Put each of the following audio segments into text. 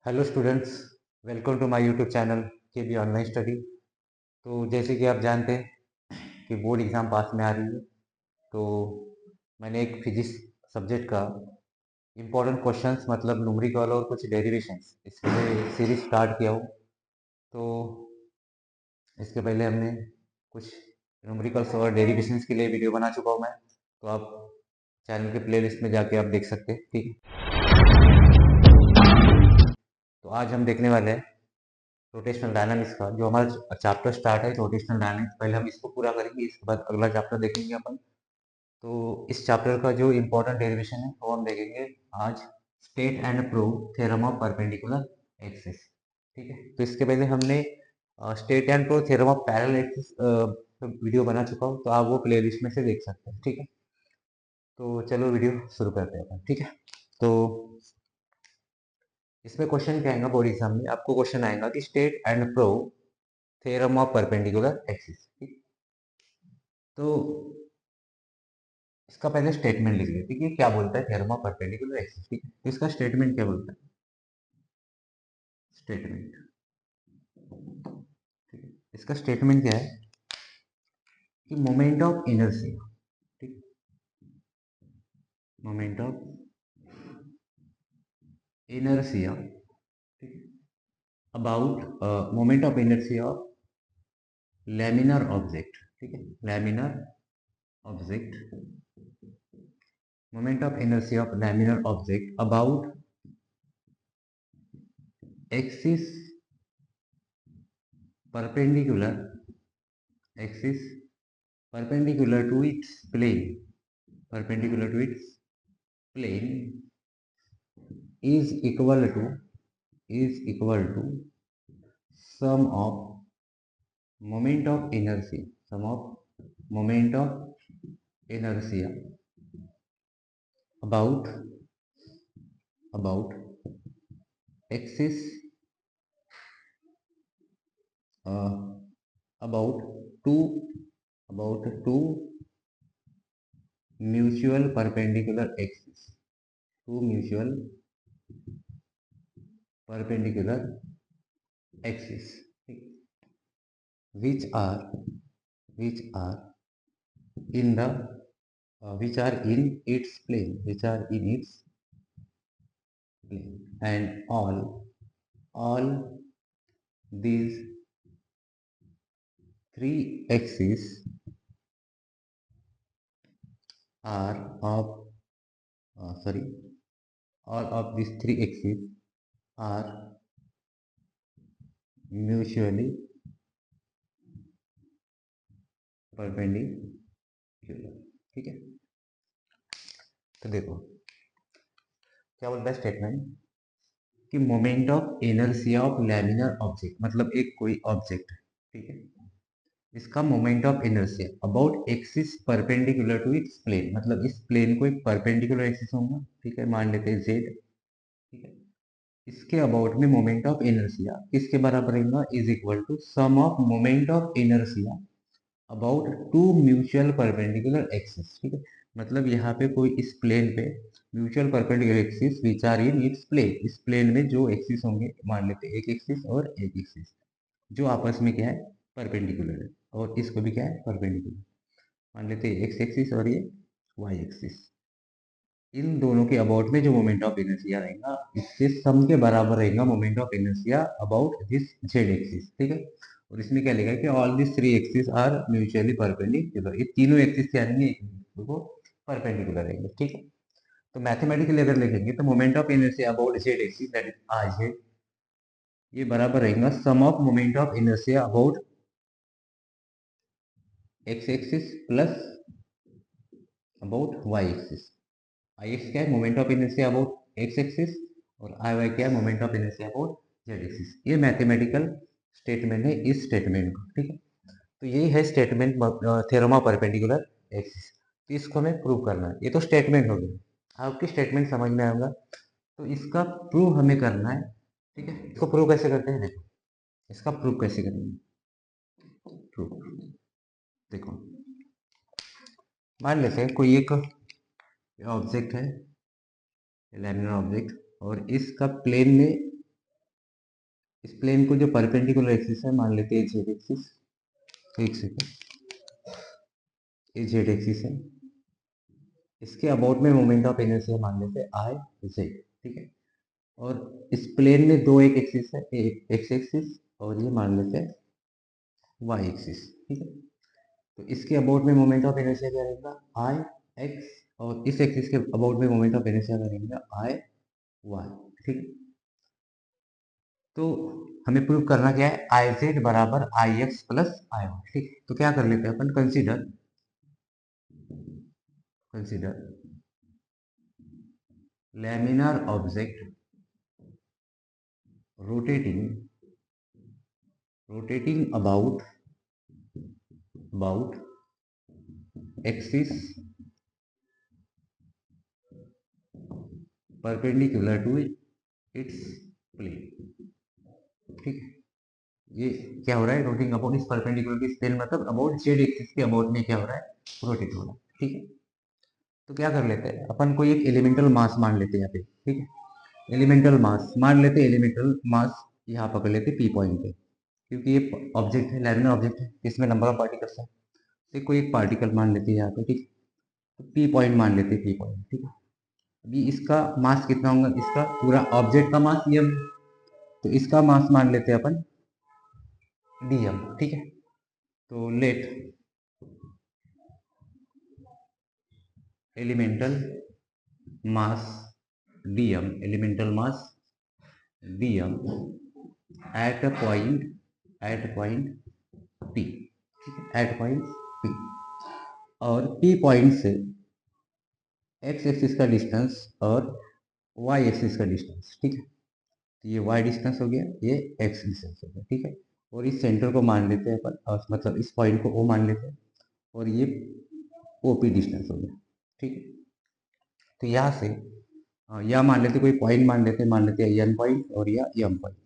Hello students, welcome to my YouTube channel K B online study. तो जैसे कि आप जानते हैं कि बोर्ड एग्ज़ाम पास में आ रही है, तो मैंने एक फिजिक्स सब्जेक्ट का इम्पोर्टेंट क्वेश्चंस मतलब न्यूमेरिकल और कुछ डेरिवेशंस इसके लिए सीरीज स्टार्ट किया हूँ। तो इसके पहले हमने कुछ न्यूमेरिकल्स और डेरिवेशंस के लिए वीडियो बना चुका हूँ मैं, तो आप चैनल के प्लेलिस्ट में जाके आप देख सकते हैं। ठीक है, तो आज हम देखने वाले हैं रोटेशनल डायनामिक्स का जो हमारा चैप्टर स्टार्ट है रोटेशनल डायनामिक्स। पहले हम इसको पूरा करेंगे, इसके बाद अगला चैप्टर देखेंगे अपन। तो इस चैप्टर का जो इम्पोर्टेंट डेरिवेशन है वो हम देखेंगे आज, state and prove theorem of perpendicular axis. ठीक है, तो इसके पहले हमने state and prove theorem of parallel axis video बना चुका हूँ, तो आप वो प्लेलिस्ट में से देख सकते हैं। ठीक है, तो चलो वीडियो शुरू करते हैं अपन। ठीक है, तो इसमें क्वेश्चन क्या आएगा, बोर्ड एग्जाम में आपको क्वेश्चन आएगा कि state and prove theorem of perpendicular axis. ठीक, तो इसका पहले स्टेटमेंट लिख लेते हैं कि क्या बोलता है थ्योरम ऑफ परपेंडिकुलर एक्सिस। ठीक है, तो इसका स्टेटमेंट क्या बोलता है, स्टेटमेंट। ठीक है, इसका स्टेटमेंट क्या है कि मोमेंट ऑफ इनर्शिया, ठीक, मोमेंट ऑफ इनर्शिया, ठीक, about moment of inertia of laminar object. ठीक है, laminar object, moment of inertia of laminar object about axis perpendicular, axis perpendicular to its plane, perpendicular to its plane is equal to sum of moment of inertia, sum of moment of inertia about axis uh, about two mutual perpendicular axis, two mutual perpendicular axis, which are which are in the which are in its plane, which are in its plane, and all these three axes are of sorry, all of these three axes are mutually perpendicular। ठीक है, तो देखो क्या बोलता है statement कि moment of inertia of laminar object, मतलब एक कोई ऑब्जेक्ट, ठीक है, इसका moment of inertia about axis perpendicular to its plane, मतलब इस प्लेन को एक परपेंडिकुलर एक्सिस होगा। ठीक है, मान लेते हैं जेड। ठीक है, इसके अबाउट में मोमेंट ऑफ इनर्शिया किसके बराबर रहेगा, is equal to sum of moment of inertia about two mutual perpendicular axis. ठीक है, मतलब यहाँ पे कोई इस प्लेन पे mutual perpendicular axis which are in its plane, इस प्लेन में जो एक्सिस होंगे, मान लेते हैं एक एक्सिस और एक एक्सिस, जो आपस में क्या है, परपेंडिकुलर है, और इसको भी क्या है, परपेंडिकुलर। मान लेते हैं एक्स एक्सिस और ये वाई एक्सिस, इन दोनों के अबाउट में जो मोमेंट ऑफ इनर्शिया रहेगा इससे सम के बराबर रहेगा moment of inertia about this Z axis. ठीक है, और इसमें क्या लिखा है कि all this three axis are mutually perpendicular, ये तीनों एक्सिस क्या रहेंगे, एक दूसरे को परपेंडिकुलर रहेंगे। ठीक है, तो मैथमेटिकली अगर लिखेंगे तो moment of inertia about Z axis that is R Z, ये बराबर रहेगा sum of moment of inertia about X axis plus about Y axis. I X क्या है, moment of inertia about X axis, और I Y क्या है, moment of inertia about Z axis. ये mathematical statement है इस स्टेटमेंट का। ठीक है, तो यही है statement theorem of perpendicular axis. तो इसको हमें प्रूव करना है, ये तो स्टेटमेंट हो गया, आपकी स्टेटमेंट समझ में आएगा, तो इसका प्रूव हमें करना है। ठीक है, इसको प्रूव कैसे करते हैं, देखो इसका प्रूव कैसे करेंगे। प्रूव देखो, मान लेते हैं कोई एक ऑब्जेक्ट है, लैमिनर ऑब्जेक्ट, और इसका प्लेन में इस प्लेन को जो परपेंडिकुलर एक्सिस है मान लेते हैं जेड एक्सिस। एक सेकेंड, ये जेड एक्सिस है, इसके अबाउट में मोमेंट ऑफ इनर्शिया मान लेते हैं आई जेड, ठीक है। और इस प्लेन में दो एक एक्सिस है, एक एक्स एक्सिस और ये मान लेते हैं वाई एक्सिस, ठीक है। तो इसके अबाउट में मोमेंट ऑफ इनर्शिया क्या रहेगा, आई एक्स, और इस एक्सिस के अबाउट में मोमेंट ऑफ इनर्शिया क्या रहेगा, आई वाई, ठीक है। तो हमें प्रूव करना क्या है, आई जेड बराबर I X plus I Y, ठीक है। तो क्या कर लेते हैं अपन, consider consider laminar object rotating rotating about axis perpendicular to its plane, ठीक है। ये क्या हो रहा है, रोटिंग अबाउट इस परपेंडिकुलर की प्लेन, मतलब अबाउट जेड एक्सिस के अबाउट में क्या हो रहा है, रोटेट हो रहा है, ठीक है। तो क्या कर लेते हैं अपन, कोई एक एलिमेंटल मास मान लेते हैं यहाँ पे, ठीक है। एलिमेंटल मास मान लेते हैं, एलिमेंटल मास यहाँ पकड़ लेते पी पॉइंट पे, क्योंकि ये ऑब्जेक्ट है, लैमिनार ऑब्जेक्ट है, इसमें नंबर ऑफ पार्टिकल्स है। तो कोई एक पार्टिकल मान लेते हैं यहाँ पे, ठीक। तो पी पॉइंट मान लेते हैं, पी पॉइंट, ठीक है। अभी इसका मास कितना होगा, इसका पूरा ऑब्जेक्ट का मास एम, तो इसका मास मान लेते हैं अपन डीएम, ठीक है। तो लेट एलिमेंटल मास डीएम, एलिमेंटल मास डीएम एट पॉइंट पी, ठीक है, एट पॉइंट पी। और पी पॉइंट से एक्स एक्सिस का डिस्टेंस और वाई एक्सिस का डिस्टेंस, ठीक है। तो ये y डिस्टेंस हो गया, ये x डिस्टेंस हो गया, ठीक है। और इस सेंटर को मान लेते हैं अपन, और मतलब इस पॉइंट को O मान लेते हैं, और ये OP डिस्टेंस हो गया, ठीक है। तो यहाँ से या मान लेते कोई पॉइंट मान लेते हैं n पॉइंट और या m पॉइंट,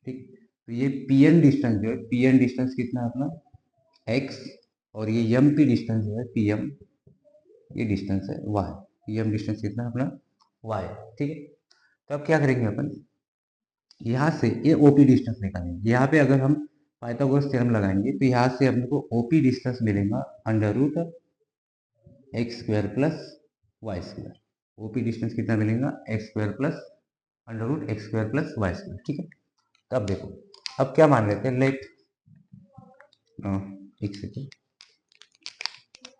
ठीक। तो ये PN डिस्टेंस जो है, PN डिस्टेंस कितना है अपना x, और ये MP डिस्टेंस जो है PM, ये डिस्टेंस है y, PM डिस्टेंस कितना है अपना y, ठीक है। तो अब क्या करेंगे अपन, यहाँ से ये ओपी डिस्टेंस निकालेंगे। यहाँ पे अगर हम पाइथागोरस थ्योरम लगाएंगे तो यहाँ से हमको ओपी डिस्टेंस मिलेगा under root X square plus Y square. OP distance कितना मिलेगा, X square plus under root X square plus Y square, ठीक है। तो अब देखो, अब क्या मान लेते हैं, लेट एक सेकेंड,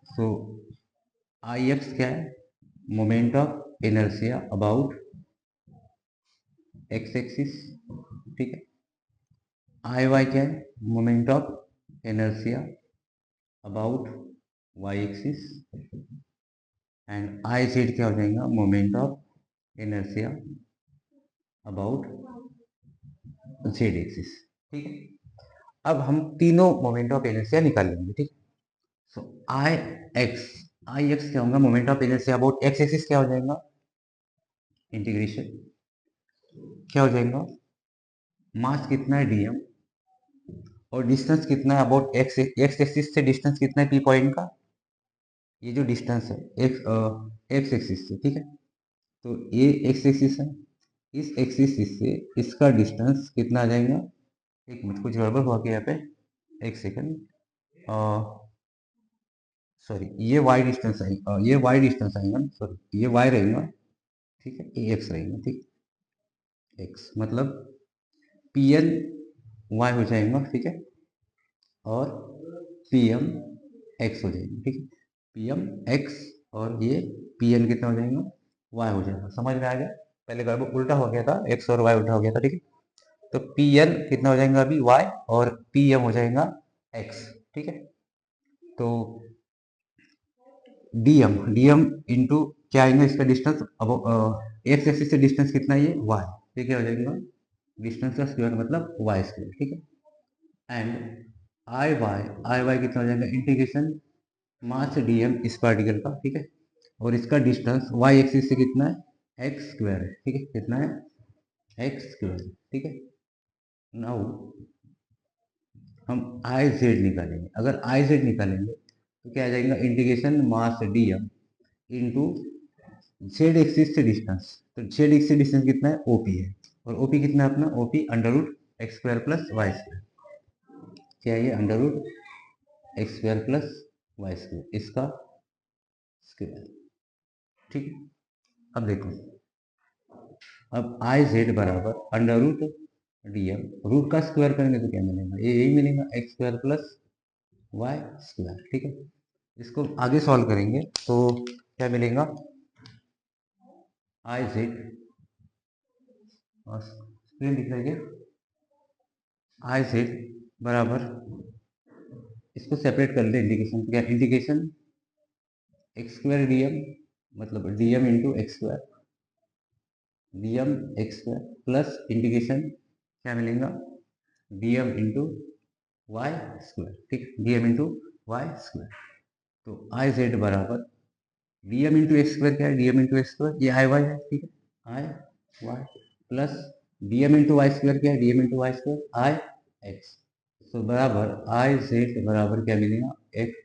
सो आई एक्स क्या है, moment of inertia about X axis, ठीक है। आई वाई क्या है, moment of inertia about Y axis, and I Z क्या हो जाएगा, moment of inertia about Z axis, ठीक है। अब हम तीनों मोमेंट ऑफ इनर्शिया निकाल लेंगे, ठीक। सो आई एक्स क्या होगा, moment of inertia about X axis क्या हो जाएगा, इंटीग्रेशन क्या हो जाएगा, मास कितना है डीएम, और डिस्टेंस कितना है अबाउट एक्स एक्सिस से, डिस्टेंस कितना है पी पॉइंट का, ये जो डिस्टेंस है एक्स एक्सिस से, ठीक है। तो ये एक्स एक्सिस है, इस एक्सिस से इसका डिस्टेंस कितना आ जाएगा, एक मिनट कुछ गड़बड़ हुआ क्या यहाँ पे, एक सेकंड, सॉरी ये वाई डिस्टेंस आएगा, ये वाई डिस्टेंस आएगा, सॉरी ये वाई रहेगा, ठीक है, ये एक्स रहेगा, ठीक। एक्स मतलब पी एन वाई हो जाएगा, ठीक है, और पी एम एक्स हो जाएगा, ठीक है। पी एम एक्स और ये पी एन कितना हो जाएगा, वाई हो जाएगा, समझ में आ गया। पहले गड़बड़ उल्टा हो गया था, एक्स और वाई उल्टा हो गया था, ठीक है। तो पी एन कितना हो जाएगा अभी y, और पी एम हो जाएगा x, ठीक है। तो डीएम इंटू क्या आएगा, इसका डिस्टेंस अब एक्स एक्सिस से डिस्टेंस कितना है, ये y, ये क्या हो जाएगा, डिस्टेंस का स्क्वायर मतलब y स्क्वायर, ठीक है। एंड आई वाई कितना हो जाएगा, इंटीग्रेशन मास डीएम इस पार्टिकल का, ठीक है। और इसका डिस्टेंस y एक्सिस से कितना है, एक्स स्क्वायर है, ठीक है, कितना है, एक्स स्क्वायर, ठीक है। नाउ हम आई जेड निकालेंगे, अगर आई जेड निकालेंगे तो क्या आ जाएगा, integration mass D M into Z axis से डिस्टेंस, तो जेड एक्सिस डिस्टेंस कितना है, ओपी है, और ओपी कितना है अपना, OP under root X square plus Y square, क्या है ये, under root X square plus Y square, इसका स्क्वायर। ठीक है, अब देखो, अब आई जेड बराबर under root D M, root का स्क्वायर करेंगे तो क्या मिलेगा, ये यही मिलेगा, X square plus Y square. ठीक है, इसको आगे सॉल्व करेंगे तो क्या मिलेगा, आई जेड, स्क्रीन दिख रही है, आई जेड बराबर, इसको सेपरेट कर ले इंटीग्रेशन, क्या integration X square D M, मतलब D M into X square, D M X square plus integration क्या मिलेगा, D M into Y square. ठीक, D M into Y square, तो आई जेड बराबर D M into X square, क्या है, D M into X square, ये I Y है। ठीक है, I Y plus D M into Y square, क्या है, D M into Y square, आई एक्स, तो बराबर आई जेड बराबर क्या मिलेगा, एक्स